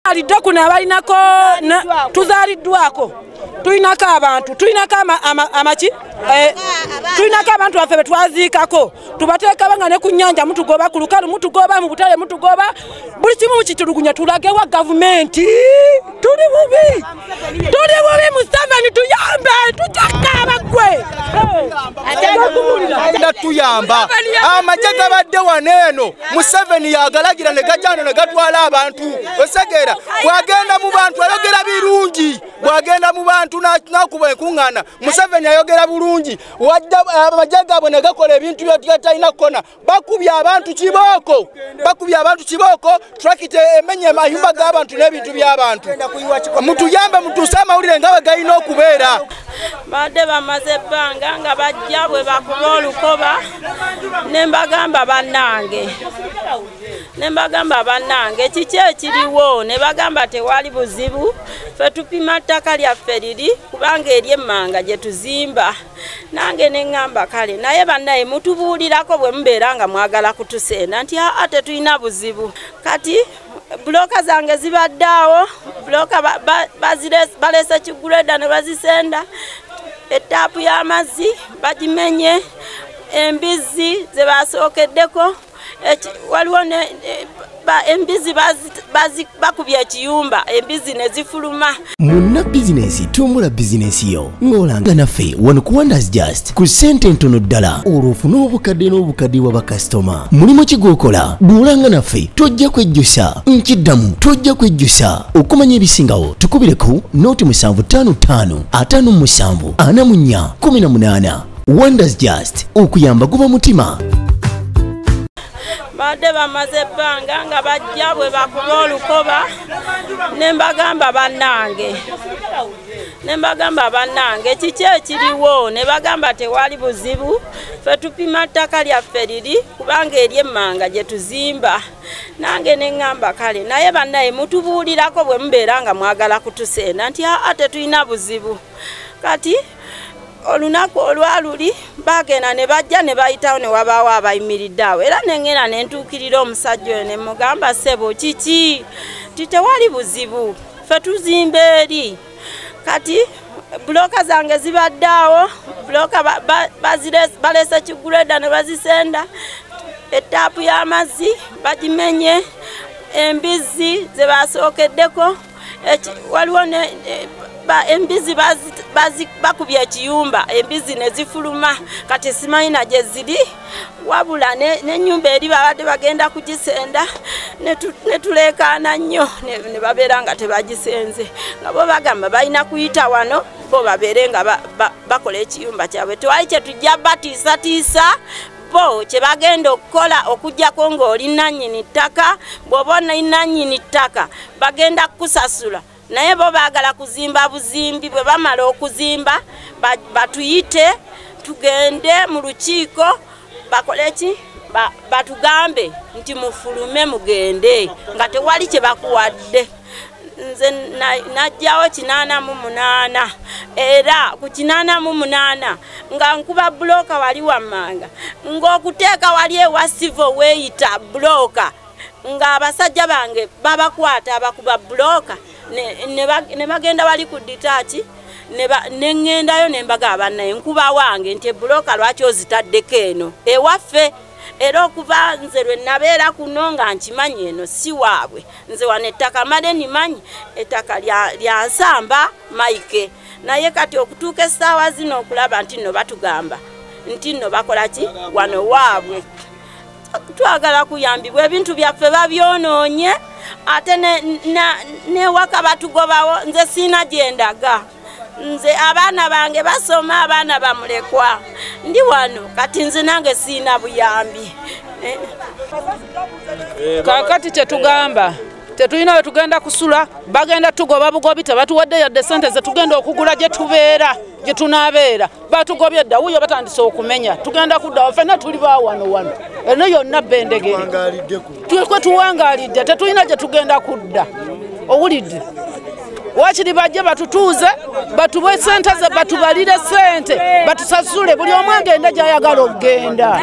alidde kuno abalinako tuzaliddwako tulinako abantu tulinako amaki tulinako abantu baffe betwaziikako tubateeka banga ne ku nnyanja mutugoba ku lukalu mutugoba mu butale mutugoba buli kimu mukitulugunya tulagewa gavumenti tuli bubi Museveni tuyambe tujakaba gwe agenda tuyamba amajja gabadde waneeno Museveni yagalagira ne gajjana ne gatwala abantu osegera bwagenda mu bantu ayogera birungi bwagenda mu bantu nakuba enkuŋŋaana Museveni ayogera bulungi wadda amajja gaabwe ne gakola ebintu byatalina kukona bakubye abantu kibooko trakite emenye mayumba g'abantu n'ebintu by'abantu mutuyambe mutuuse amawulire nga bwe galina okubeera badde bamaze ebbanga nga bajja bwe bakuba olukoba ne mbagamba bannange kiki ekiriwo ne bagamba tewali buzibu ffe tupima ttaka lyaffe liri kubanga eri emmanga gye tuzimba nange ne ŋŋamba kale naye bannaye mutubuulirako bwe mubeera nga mwagala kutusenda nti ate tulina buzibu kati buloka zange zibadde awo buloka balese kiguleda ne bazisenda ettaapu y'amazzi bagimenye embizi ze basookeddeko waliwo embizi bakubye ekiyumba embizi ne zifuluma. Munna bizinesi tumbula bizinesi yo ng'olanga naffe wano ku Wonders Just ku ssente ntono ddala olw'ofuna obukadde n'obukadde wa bakasitoma mulimu kigwokola duulanga naffe tojja kwejjusa nkiddamu tojja kwejjusa okumanya ebisingawo tukubireko nooti 755 57 44 18 Wonders Just okuyamba guba mutima. Badde bamaze ebbanga nga bajja bwe bakuba olukoba ne mbagamba bannange kiki ekiriwo ne bagamba tewali buzibu ffe tupima ttaka lyaffe liri kubanga eri emmanga gye tuzimba nange ne ŋŋamba kale naye bannaye mutubuulirako bwe mubeera nga mwagala kutusenda nti ate tulina buzibu kati olunaku olwaluli bagenda ne bajja ne bayitawo ne wabaawo abayimiridde awo era nengenda ne ntuukirira omusajja oyo ne mugamba ssebo kiki titewali buzibu ffe tuzimba eri kati buloka zange zibadde awo buloka balese kiguleda ne bazisenda ettaapu y'amazzi bagimenye embizi ze basookeddeko waliwo embizi bakubye ekiyumba embizi ne zifuluma kati simayina gye ziri wabula n'ennyumba eri babadde bagenda kugisenda ne tuleekaana nnyo ne babeera nga tebagisenze nga bo bagamba balina kuyita wano bo babeere nga bakola ekiyumba kyabwe tewali kye tujja batiisatiisa bo kye bagenda okukola okuggyako ng'oli nannyini ttaka bw'oba oli nannyini ttaka bagenda kukusasula naye bo baagala kuzimba buzimbi bwe bamala okuzimba batuyite tugende mu lukiiko bakole ki batugambe nti mufulume mugende nga tewali kye bakuwadde nze najjawo 88 era ku 88 nga nkuba buloka wali wammanga ng'okuteeka wali ewa sivo weeyita buloka nga abasajja bange babakwata abakuba buloka ne bagenda wali ku ditaachi ne ŋŋendayo ne mbaga abannaye nkuba wange nti buloka lwaki ozitaddeko eno ewaffe era okuva nze lwe nabeera kuno nga nkimanyi eno si waabwe nze wano ettaka made nimanyi ettaka lya Nsamba Mike naye kati okutuuka essaawa zino okulaba nti nno batugamba nti nno bakola ki wano waabwe twagala kuyambibwa ebintu byaffe babyonoonye ate newaka batugobawo nze siina gyendaga nze abaana bange basoma abaana bamulekwa ndi wano kati nze nange siina buyambi kakati kyetugamba tetulina we tugenda kusula bagenda tugoba bugobi tebatuwadde yadde ssente ze tugenda okugula gye tubeera gye tunaabeera batugobye dda wuyo batandise okumenya tugenda kudda ffenna tuli wano eno yonna bendegere kwe tuwangaalidde tetulina gye tugenda kudda owulidde wakiri bajje batutuuze batuwe sente ze batubalire sente batusasule buli omu agenda gy'ayagala okugenda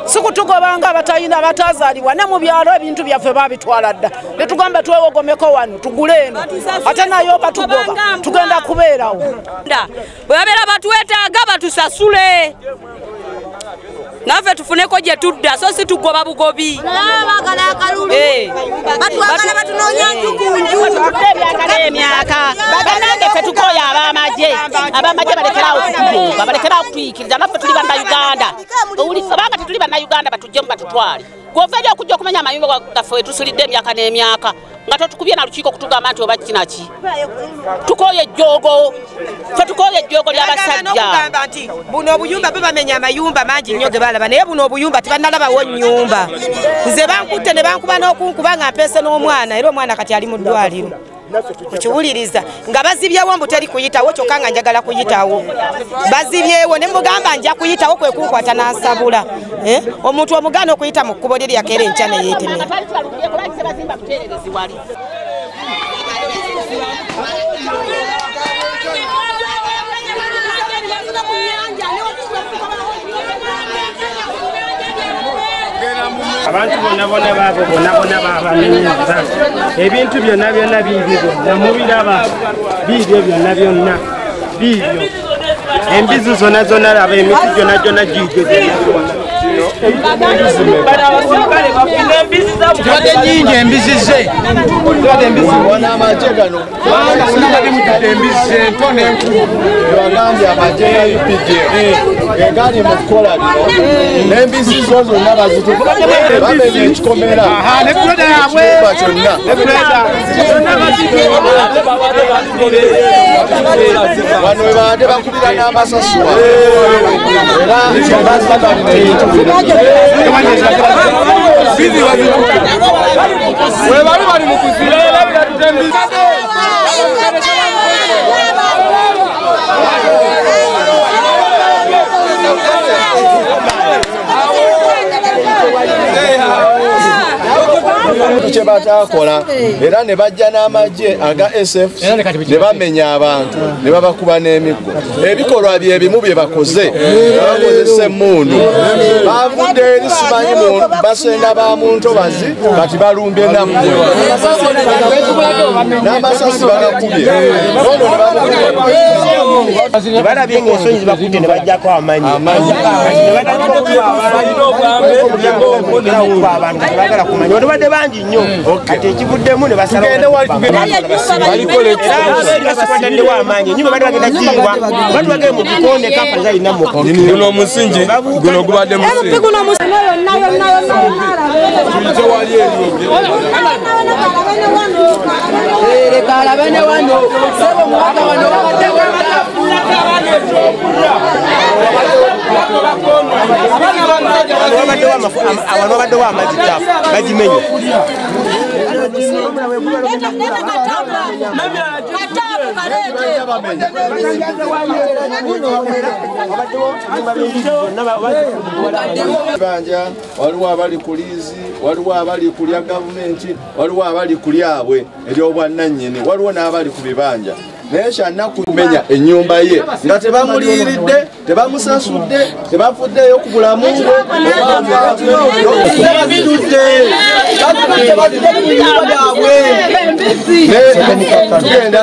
sikutugobanga abatayina abatazaalibwa ne mu byalo ebintu byaffe babitwala dda ne tugamba twewogomeko wano tugule eno ate nayo batugoba tugenda kubeerawo bwe babeera batwetaaga batusasule naffe tufuneko gye tudda so si tugoba bugobi batwagala batunoonya njukunju emyaka banange ffe tukooya abamagye balekerawo kutuyikiriza naffe tuli bannayuganda obanga tetuli bannayuganda batuggyemu batutwale gwoveeri okujja okumanya amayumba gaffe tusulidde emyaka n'emyaka nga totukubye na lukiiko kutugamba nti oba kinaki tukooye ejjoogo ffe tukooye ejjoogo ly'abasajja buno obuyumba bamenya amayumba mangi nnyo ge balaba naye buno obuyumba tebannalabawo nnyumba nze bankutte ne bankuba n'okunkuba nga mpeese n'omwana era omwana kati ali mu ddwaliro kukiwuliriza nga bazibyewo mbu teri kuyitawo kyokka nga njagala kuyitawo bazibyewo ne mugamba nja kuyitawo kwe kunkwata n'asabula omuntu omugaana okuyita mu kkubo lye lyakera enkya ne yeetemera abantu bonna babamenyeza ebintu byonna biibyo namubiraba biibyo byonna biibyo embizi zonna laba emiti gyonna gigeze tubadde nyingi embizi ze embizi ento n'enkulu bagambye amagye ya UPD egali mu kukola bino n'embizi zo zonna bamenya ekikomera nekuleda yabwe kyonna wano webadde bakubira n'amasaswa era webali bali mu kuzira kye batakola era ne bajja n'amagye aga SF ne bamenya abantu ne babakuba n'emiggo ebikolwa byebimu bye bakoze bakozesa emmundu bavudde eri simanyi basenda ba muntobazi kati balumbye nammwe n'amasasi bagakubye ono ne balabye ng'ensonyi zibakubye ne bajjako amanyi bagala kumanya olubadde bangi nnyo kati ekivuddemu ne basalabasikwaddewo amaanyi enyumba bali bagenda jingwa bali bagee mu bikonde kampani zalina guno omusingi guno gubadde musingi abantu babaddewo amazzi gafu bagimenye banja waliwo abali ku liizi waliwo abali ku lya gavumenti waliwo abali ku lyabwe ery'obwannannyini waliwo n'abali ku bibanja naye kyannaku kumenya ennyumba ye nga tebamuliiridde tebamusasudde tebavuddeyo ku bulamu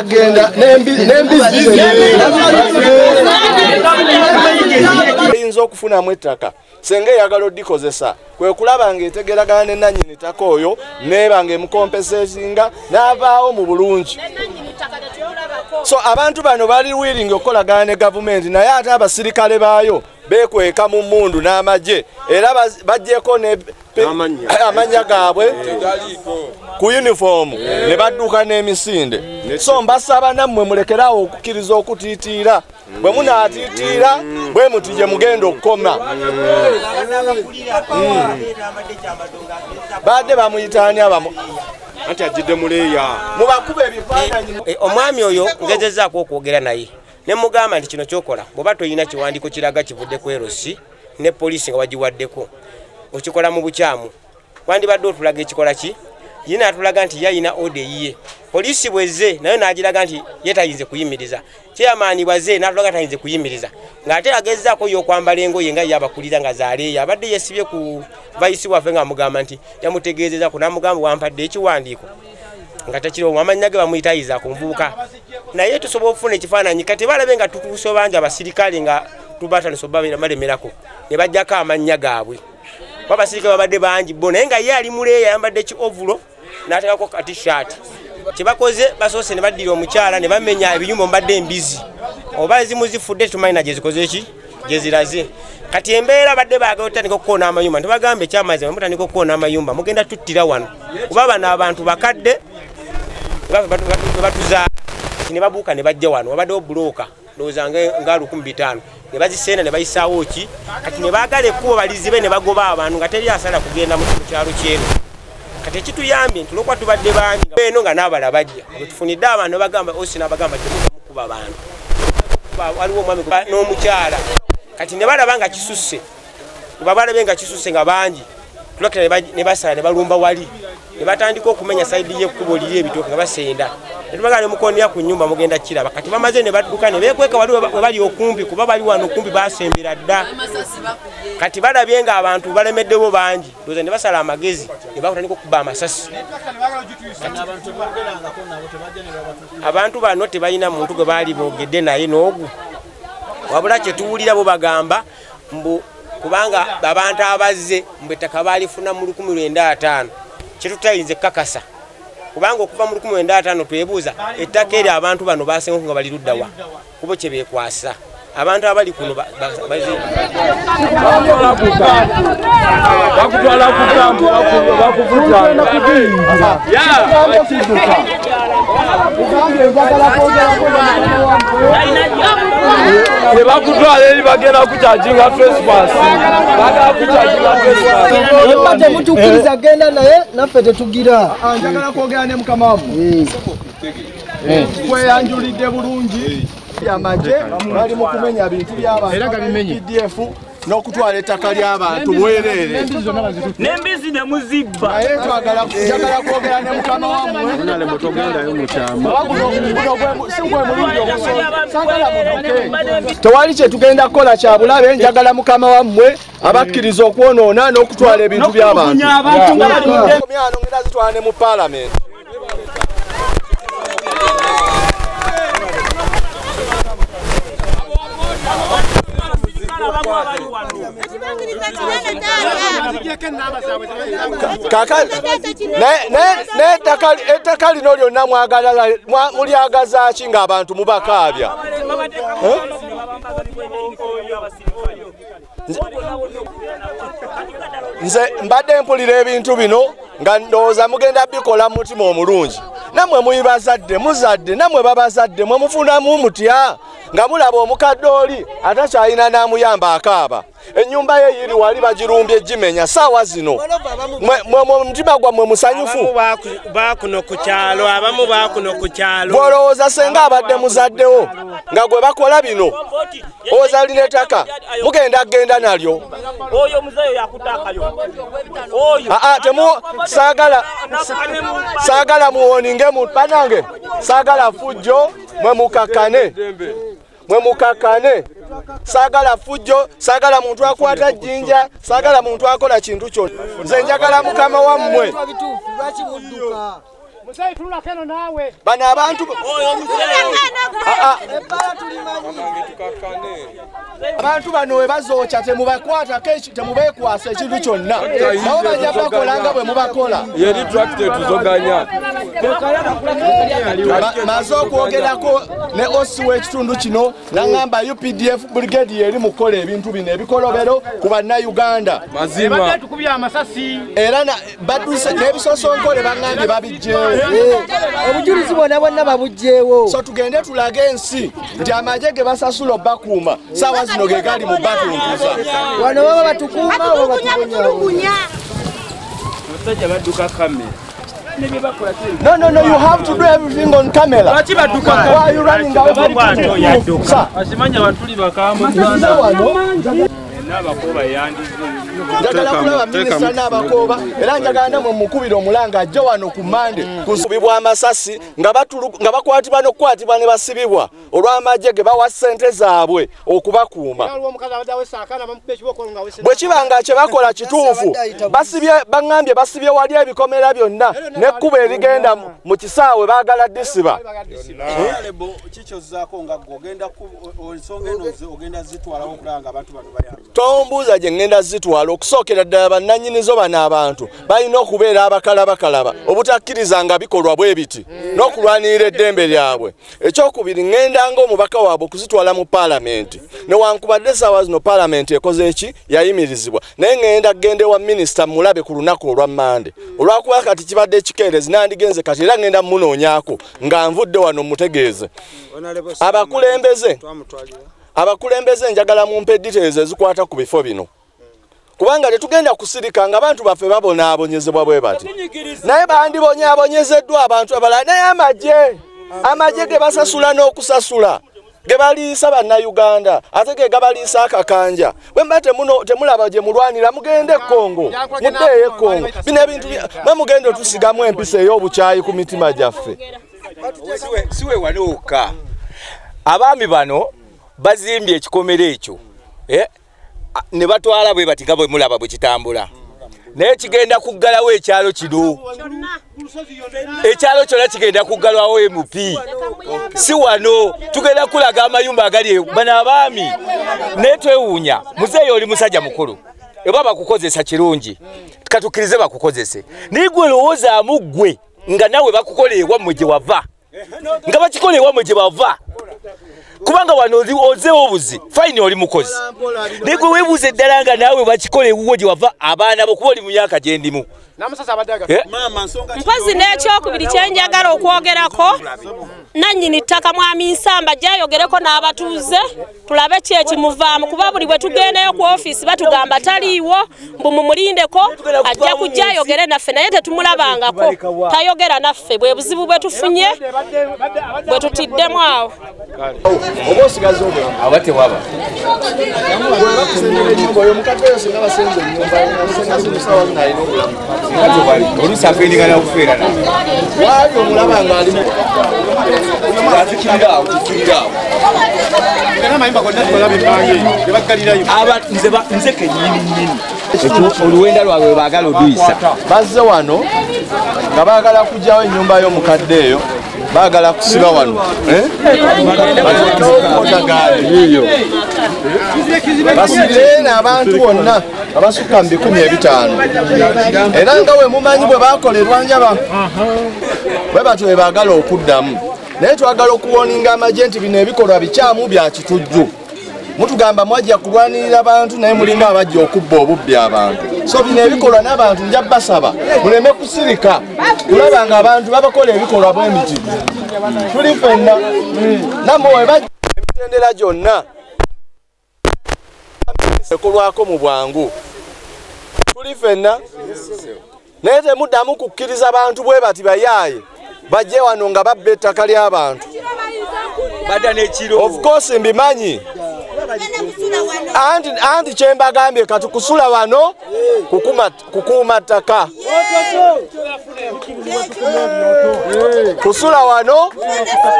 genda n'embizi eyinza okufunamu ettaka senga eyagala oddikozesa kwe kulaba ng'etegeragana ne nannyini ttaka oyo neeba ng'emukompesesinga n'avaawo mu bulungi. So abantu bano bali willing okukolagana ne gavumenti naye ate abasirikale baayo bekweka mu mmundu n'amagye era bajjeko amanya gaabwe ku uniform ne badduka n'emisinde. So mbasaba nammwe mulekerawo okukkiriza okutiitiira bwe munaatiitiira bwe muti gye mugenda okukoma. Badde bamuyitaani abamu anti ajidde muleeya mubakube ebifaananyi. Omwami oyo ngezezaako okwogera naye ne mugamba nti kino kyokola bw'oba toyina kiwandiiko kiraga kivudde ku erosi ne poliisi nga wagiwaddeko okikola mu bukyamu wandibadde otulaga ekikola ki yina atulaga nti yayina ode yiye polisi bweze nayo najiraga nti yetayinze kuyimiriza chairman bwaze natulaga tayinze kuyimiriza ngate agezaako yokwambala engoye nga yabakuliza nga zaale abadde yesibye ku vice wafe nga mugamba nti yamutegeezeza ku namugamba wampadde ekiwandiiko nga tekiro amanyage bamuyitayiza ku mvubuka naye tusobola okufuna ekifaananyi kati balabe nga tukusobanja abasirikale nga tubatano sobabira malemerako ne bajjako amanya gaabwe babasirikale babadde bangi bo naye nga ye ali muleeya yambadde ki ovulo n'ateekako ka t-shirt kyebakoze basoose ne baddira omukyala ne bamenya ebiyumba mbadde embizi oba ezimu zifudde tumanyi gye zikoze ki gye ziraze kati embeera badde baagala otandika okukoona amayumba tebagambe ekyamazima mutandika okukoona amayumba mugenda tuttira wano kuba bano abantu bakadde batuzaala ne babuuka ne bajja wano wabaddewo bulooka ndowooza nga 1500 ne bazisenda ne bayisaawo ki kati ne baagala ekkubo balizibe ne bagoba abantu nga teri asala kugenda mu kyalo kyeno kati ekituyambye nti olwokuba tubadde bangi eno nga n'abala bajja tufunidde abantu bagamba osina bagamba temukuba abantu waliwo omwami n'omukyala kati ne balaba nga kisusse balabe nga kisusse nga bangi tulakira ne basala ne balumba wali ne batandika okumenya saidi y'ekkubo liri ebitooke nga basenda netubagala ne mukonera ku nnyumba mugenda kiraba kati bamaze ne badduka ne beekweka wali we bali okumpi kuba bali wano okumpi basembera dda kati balabye nga abantu balemeddewo bangi ndowooza ne basala amagezi ne bakutandika okuba amasasi abantu bano tebalina muntu gwe baali boogedde naye n'ogu wabula kyetuwulira bo bagamba mbu kubanga abantu abazze mbu ettaka balifuna mu 1905 kyetutayinze kakasa kubanga okuva mu 1905 twebuuza ettaka eri abantu bano basenga nga bali luddawa kubo kye beekwasa abantu abali kuno bakutwala ku kampu bakuvutana bakutwala eri bagenda kukyajinga trespass bagala kukyajinga trespass temutukkiriza genda naye naffe tetugira njagala kwogera ne mukama wammwe kweyanjulidde bulungi amaje bali mu kumenya bintu by'abantu PDF n'okutwala ettaka ly'abantu bwereere n'embizi ne muzibba naye njagala kwogera ne mukama wammwe tewali kye tugenda kukola kya bulabe njagala mukama wammwe abakkiriza okwonoona n'okutwala ebintu by'abantu ngera zitwala ne mu paalamenti ettaka lino lyonna mulyagaza ki ng'abantu mubakaabya nze mbadde mpulira ebintu bino nga ndowooza mugenda bikola mu mutima omulungi nammwe muli bazadde muzadde nammwe babazadde mwe mufunamu mutya nga mulaba omukadde oli atakyalina n'amuyamba akaaba ennyumba ye yiri wali bagirumbye gimenya saawa zino mwe mutima gwammwe musanyufu bakuno ku kyalo abamu bakuno ku kyalo bw'olowooza senga abadde muzaddewo nga gwe bakola bino ozalina ettaka mugenda kgenda nalyo oyo muzeeyo yakutakayo oyo saagala muwoninge panange saagala fujjo mwe mukakane saagala fujjo saagala muntu akwata jjinja saagala muntu akola kintu kyonna nze njagala mukama wammwe bano abantu abantu bano we bazookya temubakwatako temubeekwasa ekintu kyonna nabo bajja bakola nga bwe mubakola yeri tractor tuzoganya maze okwogerako ne osi w'ekitundu kino naŋŋamba UPDF brigade yeri mukola ebintu bino ebikolobero ku bannayuganda mazima era badduse n'ebisosonkole baŋŋambye babijjeewo obujulizi bwonna bwonna babugjeewo so tugende tulage ensi nti amagye ge basasula obbakuuma saawa zino ge gali mu batuntuza wano baba batukuuma oba batubonyawo No, you have to do everything on camera. Why are you running away from it? njagala kulaba minisita n'abakooba era njagala namwe mukubira omulanga ajja wano ku Mande kusubibwa amasasi nga bakwatibwa n'okukwatibwa ne basibibwa olw'amagye ge bawa ssente zaabwe okubakuuma bwe kiba nga kye bakola kituufu baŋŋambye basibye wali ebikomera byonna n'ekkubo erigenda mu kisaawe baagala disiba tombuuza gye ŋŋenda zitwala okusookera ddala bannannyinizo bano abantu balina okubeera abakalaba obutakkiriza nga bikolwa bwe biti n'okulwanirira eddembe lyabwe ekyokubiri ŋŋenda ng'omubaka waabwe okuzitwala mu paalamenti newankubadde essaawa zino paalamenti ekoze eki yayimirizibwa naye ŋŋenda kugenda ewa minisita mulabe ku lunaku olwa Mande olwakuba kati kibadde ekikeerezi nandigenze kati era ŋŋenda munoonyaako nga nvudde wano mutegeeze abakulembeze njagala mumpe details ezikwata ku bifo bino kubanga tetugenda kusirika nga abantu baffe babonaabonyezebwa bwe bati naye bandibonyaabonyezeddwa abantu abalala naye amagye ge basasula n'okusasula ge baliisa bannayuganda ate ge gabaliisa akakanja bwe mba temulaba gye mulwanira mugende Kongo muddeeyo Kongo bino ebintu mugende otusigamu empisa ey'obukyayi ku mitima gyaffe siwe walooka abaami bano bazimbye ekikomero ekyo ne batwala bwe bati nga bwe mulaba bwe kitambula naye kigenda kuggalawo ekyalo kino ekyalo kyonna kigenda kuggalwawo MP si wano tugenda kulaga amayumba agali bano abaami naye twewuunya muzeeyo oli musajja mukulu eba bakukozesa kirungi katukkirize bakukozese naye gwe lowoozaamu ggwe nga nawe bakukola ewammwe gye wava nga bakikola ewammwe gye bava kubanga wano ozeewo obuzi fayini oli mukozi naye gwe weebuuza eddala nga naawe bakikola ewuwo gye wava abaana bo kuba oli mu myaka gye ndimu mpozi n'ekyokubiri kyenjagala okwogerako nannyini ttaka mwami Nsamba gyayogereko n'abatuuze tulabe ki ekimuvaamu kuba buli bwe tugendayo ku ofiisi batugamba taliiwo mbu mumulindeko ajja kujja ayogere naffe naye tetumulabangako tayogera naffe bwe buzibu bwe tufunye bwe tutiddemu awo olusaafenigana okuferana wali omulaba nga alimu nze kenyini oluwenda lwabwe baagala oduyisa bazze wano nga baagala kugyawo ennyumba y'omukadde eyo baagala kusiba wano basibire n'abantu bonna abasukka mu 150 era nga we mumanyi bwe baakolerwa njaba bwe batyo bwe baagala okuddamu naye twagala okuwoninga amagye nti bino ebikolwa bikyamu bya kitujju mutugamba mwajja kulwanirira abantu naye mulinga abajja okubba obubbi abantu so bino ebikolwa n'abantu nja basaba muleme kusirika kulaba nga abantu babakola ebikolwa bw'emiti tuli ffenna nammwe we bajja emitendera gyonna ekolwako mu bwangu tuli ffenna naye temuddamu kukkiriza abantu bwe bati bayaaye bajje wano nga babba ettaka ly'abantu of course mbimanyi anti kyembagambye kati kusula wano kukuuma ttaka kusula wano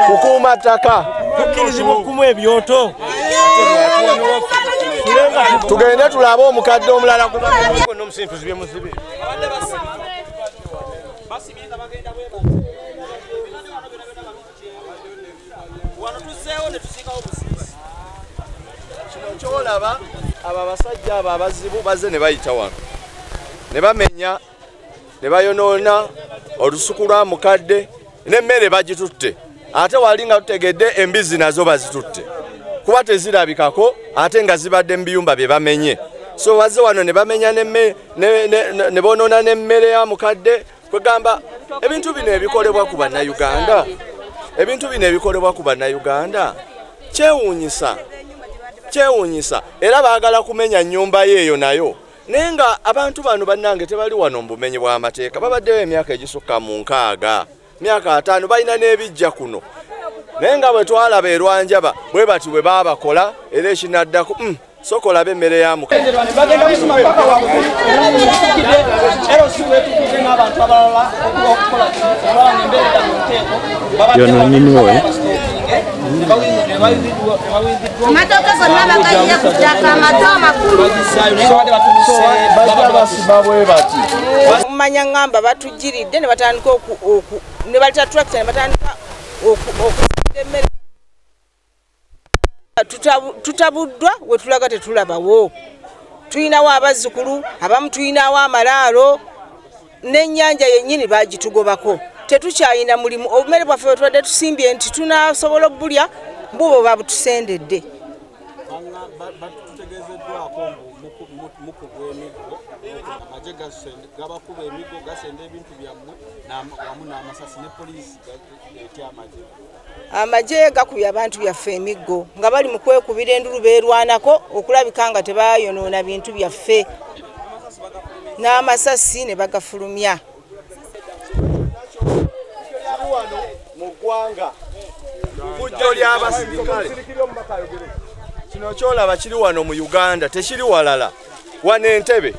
kukuuma ttaka tukkirizibwa okumu ebyoto tugende tulabe omukadde omulala kyolaba abo abasajja abo abazibu bazze ne bayita wano ne bamenya ne bayonoona olusuku lwa mukadde n'emmere bagitutte ate wali nga tutegedde embizi nazo bazitutte kuba tezirabikako ate nga zibadde mu biyumba bye bamenye so bazze wano ne bamenya ne bonoona n'emmere ya mukadde kwegamba ebintu bino ebikolebwa ku bannayuganda kyewuunyisa era baagala kumenya nnyumba yeeyo nayo naye nga abantu bano bannange tebali wano mu bumenyi bw'amateeka babaddeyo emyaka egisukka mu 6 myaka 5 balina n'ebijja kuno naye nga bwe twalaba erwanjaba bwe bati bwe baabakola era ekinaddako sokola bemmere ya muka yono nyini wowe matoka gonna bagayya kutaka amato makulu manya ngamba batujiridde ne batandika ne balita tractor ne batandika okudemera tutabuddwa we tulaga tetulabawo tuyinawo abazzukulu abamu tuyinawo amalaalo n'ennyanja yennyini bagitugobako tetukyayina mulimu obumere bwaffe bwe tubadde tusimbye nti tunasobola obulya mbubo babutusendedde amagye gakubye abantu byaffe emiggo nga bali mu kwekubira endulu beerwanako okulabika nga tebayonoona bintu byaffe n'amasasi ne bagafulumya mu ggwanga bujjo ly'abasirikale kino kyolaba kiri wano mu Uganda tekiri walala wano Entebbe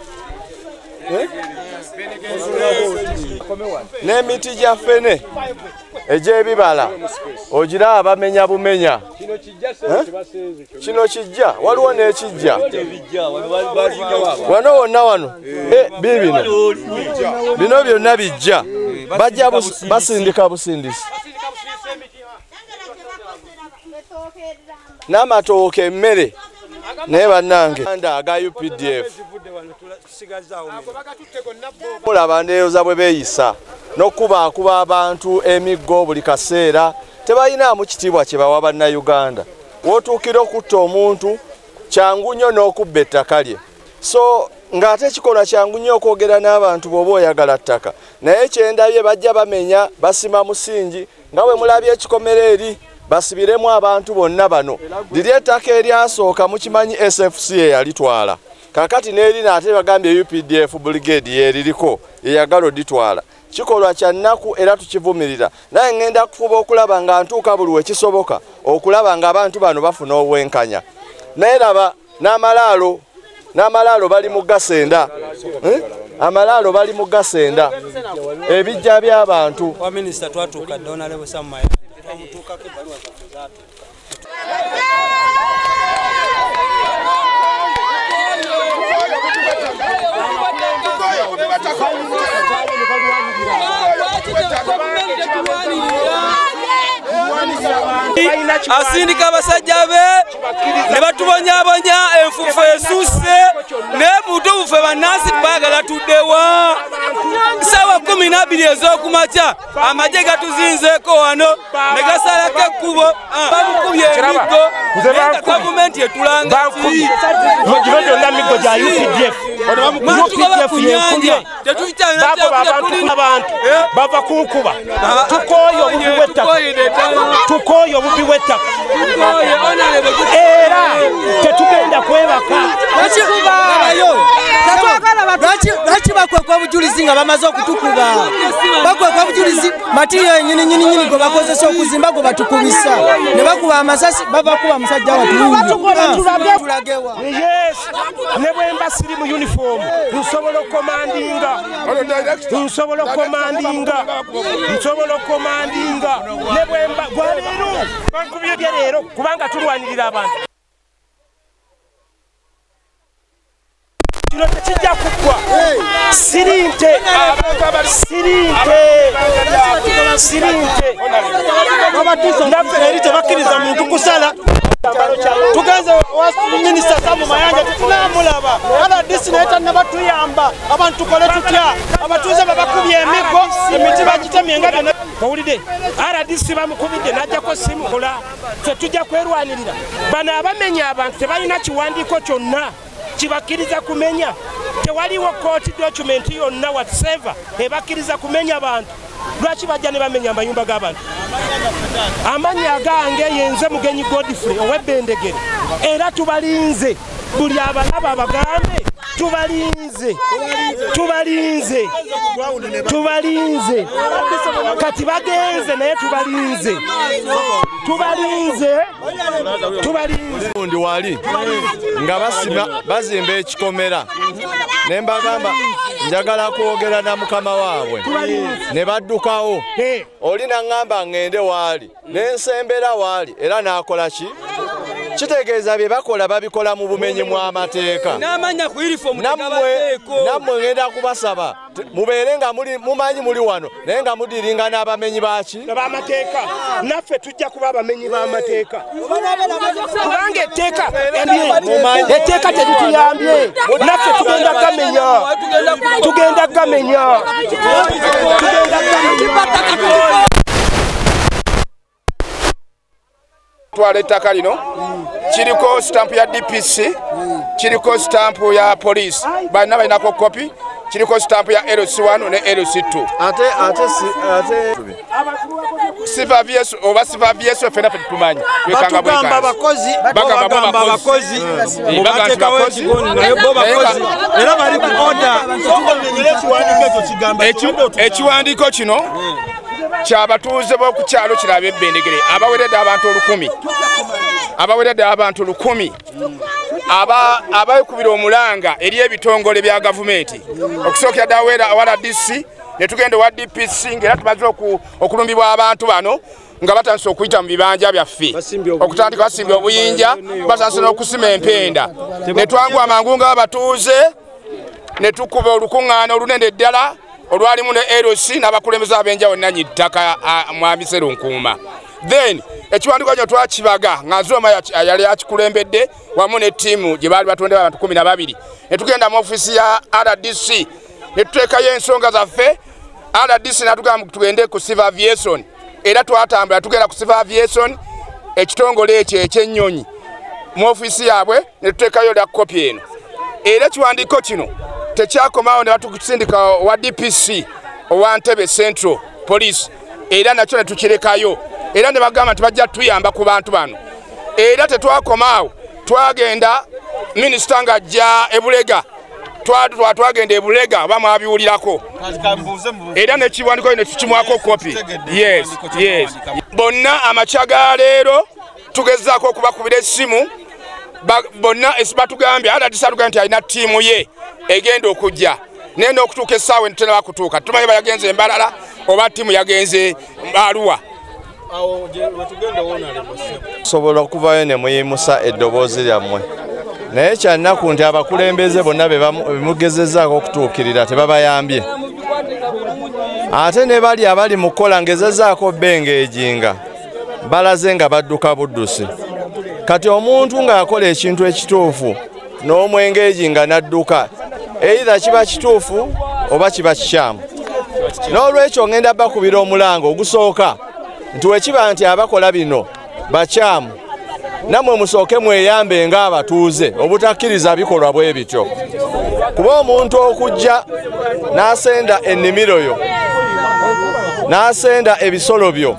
n'emiti gya ffene egy'ebibala ogira abamenya bumenya kino kijja waliwo n'ekijja wano wonna wano bino byonna bijja bajja basindika busindisi n'amatooke emmere naye bannange aga UPDF mulaba ndeyoza bwe beeyisa n'okubaakuba abantu emiggo buli kaseera tebalinamu kitiibwa kye bawa bannayuganda wootuukira okutta omuntu kyangu nnyo n'okubba ettaka lye so ng'ate kikolwa kyangu nnyo okwogera n'abantu bw'oba oyagala ttaka naye kyendabye bajja bamenya basima musingi nga bwe mulabye ekikomera eri basibiremu abantu bonna bano liri ettaka eryasooka mukimanyi SFC eyalitwala kakati n'erina ate bagambye UPDF brigade yeririko eyagala oditwala kikolwa kya nnaku era tukivumirira naye ngenda kufuba okulaba nga ntuuka buli wekisoboka okulaba nga abantu bano bafuna obwenkanya naye laba n'amalaalo bali mu gasenda amalaalo bali mu gasenda ebijja by'abantu wa minisita twatuuka dona lewe samma twamutuukako ebbaluwa zaffe asindika abasajja be ne batubonyabonya enfufu esusse n'ebuto bufe bannansi baagala tuddewa sawa 12 ez'okumakya amagye gatuzinzeeko wano ne gasalako ekkubo babukubye emiggo naye gavumenti etulanga mugibe gyonna miggo gya UPDF matugoba ku nyanja abantu bava kunkuba tukooye obubi bw'ettaka era tetugenda kwebaka lwaki bakwekwa obujulizi nga bamaze okutukuba bakwekwa obujulizi matiyo nyini gwe bakozesa okuzimba gwe batukubisa ne bakuba amasasi babakuba musajja watulagewa ne bwemba siri mu uniform nsobola okomandinga ne bwemba gwaleero bankubye leero kubanga tulwanirira abantu kino tekijja kuggwa sirinte naffe eri tebakkiriza muntu kusala tugenze minisita Samu Mayanja tutunamulaba RDC naye tannabatuyamba abantu tukole tutya abatuuze babakubye emiggo emiti bagitemye nga byonna owulidde RDC bamukubidde n'ajjako simukula ffe tujja kwerwanirira bano abamenya abantu tebalina kiwandiiko kyonna kibakkiriza kumenya tewaliwo kooti dokumenti yonna whatsoever ebakkiriza kumenya bantu lwaki bajja ne bamenya amayumba g'abantu amannya agange yenze Mugenyi Godfrey ow'Ebbendegere era tubalinze buli abalaba abagambe tubalinze kati bagenze naye tubalinze undi wali nga bazimba ekikomera ne mbagamba njagala kwogera na mukama waabwe ne baddukawo oli naŋŋamba ŋŋende waali n'ensembera waali era n'akola ki kitegeeza bye bakola babikola mu bumenyi mw'amateeka nammwe ŋŋenda kubasaba mubeere nga mumanyi muli wano naye nga mudiringa n'abamenyi baki b'amateeka naffe tujja kuba abamenyi b'amateeka kubanga etteeka terituyambye naffe tugenda gamenya twala ettaka lino kiriko stamp ya DPC kiriko stamp ya police balina balinako kopi kiriko stamp ya LC1 ne LC2 ate sifa vyeso oba sifa vyeso fena pe tumanyi bagamba abakozi naye bo bakozi era bali ku order ekiwandiiko kino kyabatuuze b'oku kyalo kirabe ebbendegere abaweredde abantu 100 abayikubira omulanga eri ebitongole bya gavumenti okusookera ddala awala DC ne tugenda wa DPC ng'era tumaze okulumbibwa abantu bano nga batandise okuyita mu bibanja byaffe okutandika basimbye obuyinja batandise n'okusima empenda ne twangwa amangu nga abatuuze ne tukuba olukuŋŋaana olunene ddala olwalimu ne LC n'abakulembeze ab'enjawulo nanyi ttaka mwami Sserunkuuma. Then ekiwandiiko kino twakibaga nga Nzoma yali akikulembedde wamu ne ttiimu gye baali batondera abantu 12 ne tugenda mu ofisi ya RDC ne tuteekayo ensonga zaffe. RDC natugamba tugende ku Civil Aviation era twatambula tugenda ku Civil Aviation ekitongole ekyo ekyennyonyi mu ofisi yaabwe ne tuteekayo lya kopi eno era ekiwandiiko kino tekyakomawo ne batukusindika wa DPC owa Ntebe Central Police era nakyo ne tukirekayo era ne bagamba nti bajja tuyamba ku bantu bano era tetwakomaawo twagenda minisita ng'ajja Ebulega twagenda Ebulega bamwabiwulirako era nekiwandiiko ne tukimwako kopi. Yes bonna amakya ga leero tugezaako okubakubira essimu bonna batugambye adatugambye nti alina ttiimu ye egenda okujja naye n'okutuuka essaawa tenaba kutuuka tumanyi bayagenze Mbalala oba ttiimu yagenze Arua. Sobola okuvayo ne muyimusa eddoboozi lyammwe naye kyannaku nti abakulembeze bonna bemugezezzaako okutuukirira tebabayambye ate ne bali abali mu kkola ngezezzaako bengejinga balaze nga badduka buddusi kati omuntu ng'akola ekintu ekituufu n'omwengejinga n'adduka either kiba kituufu oba kiba kikyamu n'olwekyo ngenda bakubira omulango ogusooka nti wekiba nti abakola bino bakyamu namwe musooke mweyambe ng'abatuuze obutakkiriza bikolwa bwe bityo kuba omuntu okujja n'asenda ennimiro yo n'asenda ebisolo byo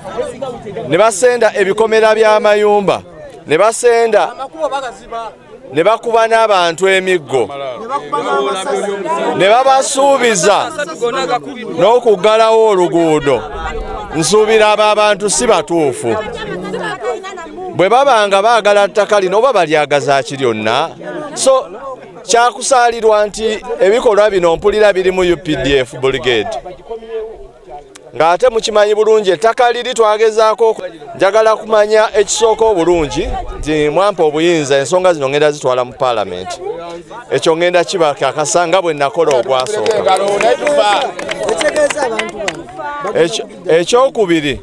ne basenda ebikomera by'amayumba ne basenda ne bakuba n'abantu emiggo ne babasuubiza n'okuggalawo oluguudo nsuubira abo abantu si batuufu bwe babanga baagala ttaka lino oba balyagazaaki lyonna so kyakusaalirwa nti ebikolwa bino mpulira biri mu UPDF brigade ng'ate mukimanyi bulungi ettaka liri twagezaako njagala kumanya ekisooka obulungi nti mwampa obuyinza ensonga zino ngenda zitwala mu paalamenti ekyo ngenda kibakakasa nga bwe nakola ogwasooka ekyokubiri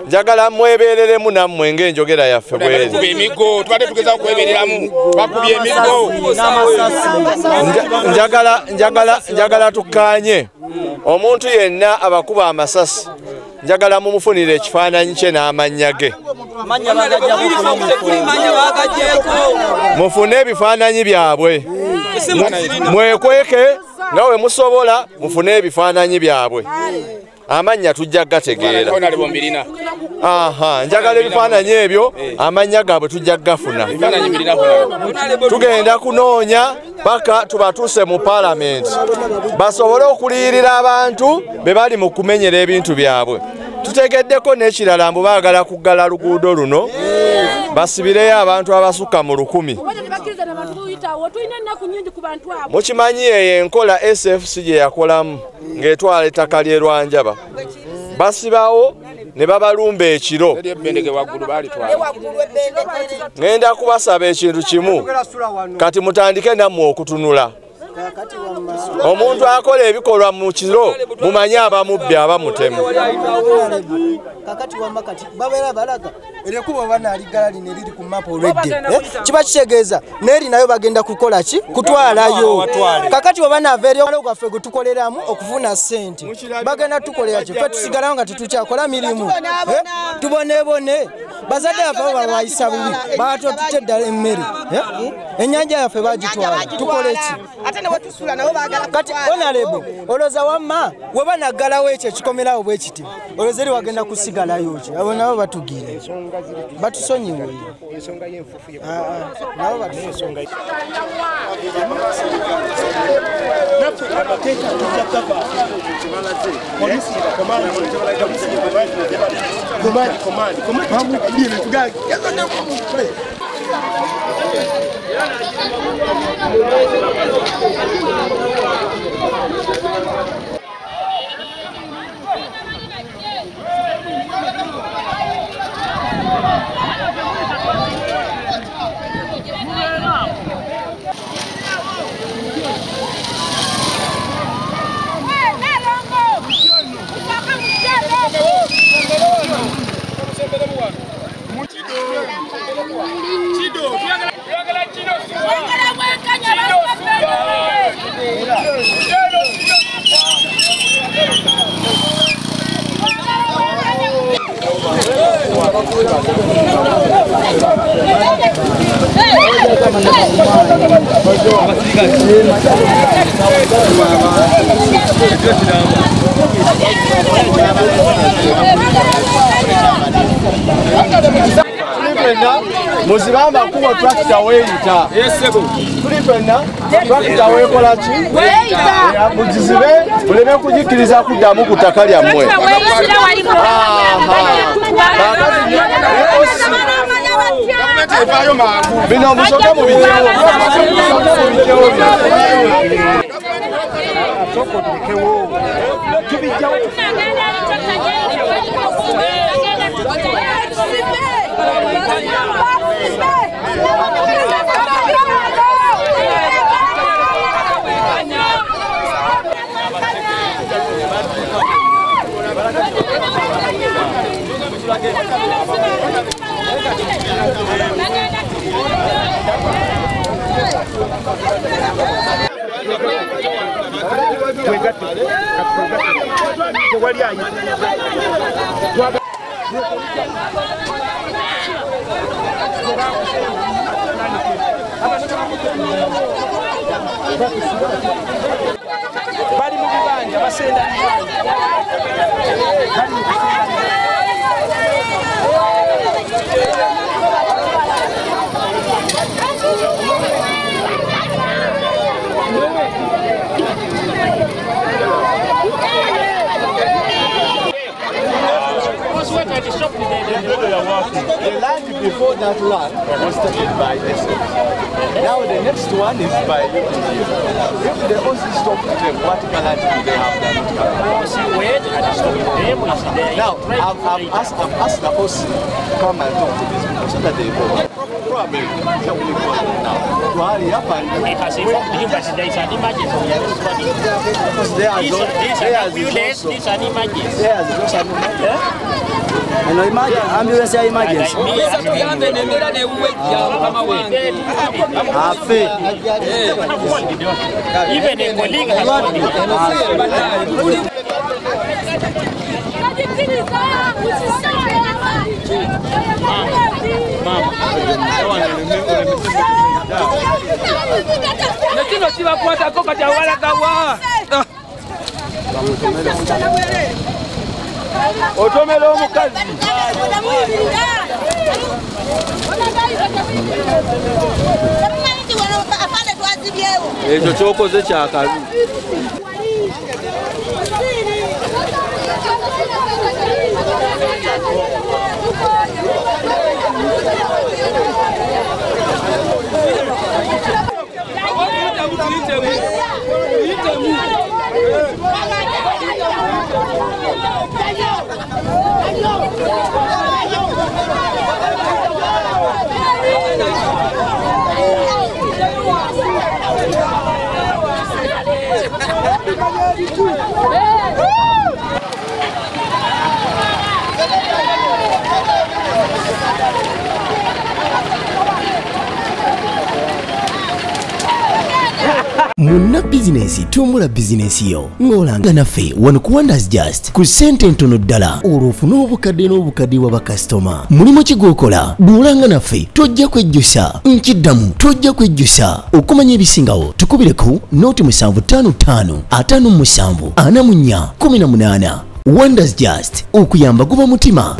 njagala mwebereremu nammwe ng'enjogera yaffe bweri njagala tukkaanye omuntu yenna abakuba amasasi njagala mumufunire ekifaananyi kye n'amannya ge mufune ebifaananyi byabwe mwekweke nga we musobola mufune ebifaananyi byabwe amannya tujja gategeera njagala ebifaananyi ebyo amannya gaabwe tujja gafuna tugenda kunoonya paka tubatuse mu parliament basobole okuliyirira abantu be bali mu kumenyera ebintu byabwe. Tutegeddeko n'ekirala mbu baagala kuggala luguudo luno basibireyo abantu abasukka mu 100. Mukimanyi eyo enkola SFC gye yakolamu ng'etwala ettaka ly'e Lwanjaba. Basibawo ne babalumba ekiro. Ngenda kubasaba ekintu kimu kati mutandike nammwe okutunula. Omuntu akola ebikolwa mu kiro mumanye abamubbi abamutemu. Kakati wa makati babera balaga erekuba bana aligala lino eriri ku map already kiba kitegeeza neri nayo bagenda kukola ki kutwalayo kakati wa bana averi gwaffe gutukoleramu okufuna sente bagenda tukolera ki fe tusigalawo nga tetukyakola mirimu tubonebone bazadde yaffe babayisa bubi bato tuteddala emmere ennyanja yaffe bagitwala tukole ki ate ne wetusula nabo bagala kati onalebo oloza wamma we banagalawo ekyo kikomerawo bwe kiti oloza eri wagenda kusigalayo ki abo nabo batugire batusonyiwe ensonga y'enfufu nabo batusonga Muzibamba kuwa tractor weita. Yesebo. Tulipenda tractor wekola ki? Weita. Mujizibe muleme kujikiriza kuddamu kutaka lya mmwe. Bino musoka mu bitabo. Soko tulikewo. Tubijawo. bali mu bibanja basenda The land before that land was taken by SF. Now the next one is by UPDF. If the OC stop them, what land do they have that? Now, I've asked the OC to come and talk to these people so that they go. Probably they will go now. To hurry up and because they are no emergency, ambulance ya emergency. Even a colleague has otomera omukazi ekyo kyokoze kyakabi. Munna bizinesi tumbula bizinesi yo ng'olanga naffe wano ku Wonders Just ku ssente ntono ddala olw'ofuna obukadde n'obukadde wa bakasitoma. Mulimu ki gw'okola? Duulanga naffe tojja kwejjusa, nkiddamu tojja kwejjusa. Okumanya ebisingawo tukubireko nooti 755 57 44 18. Wonders Just okuyamba guba mutima.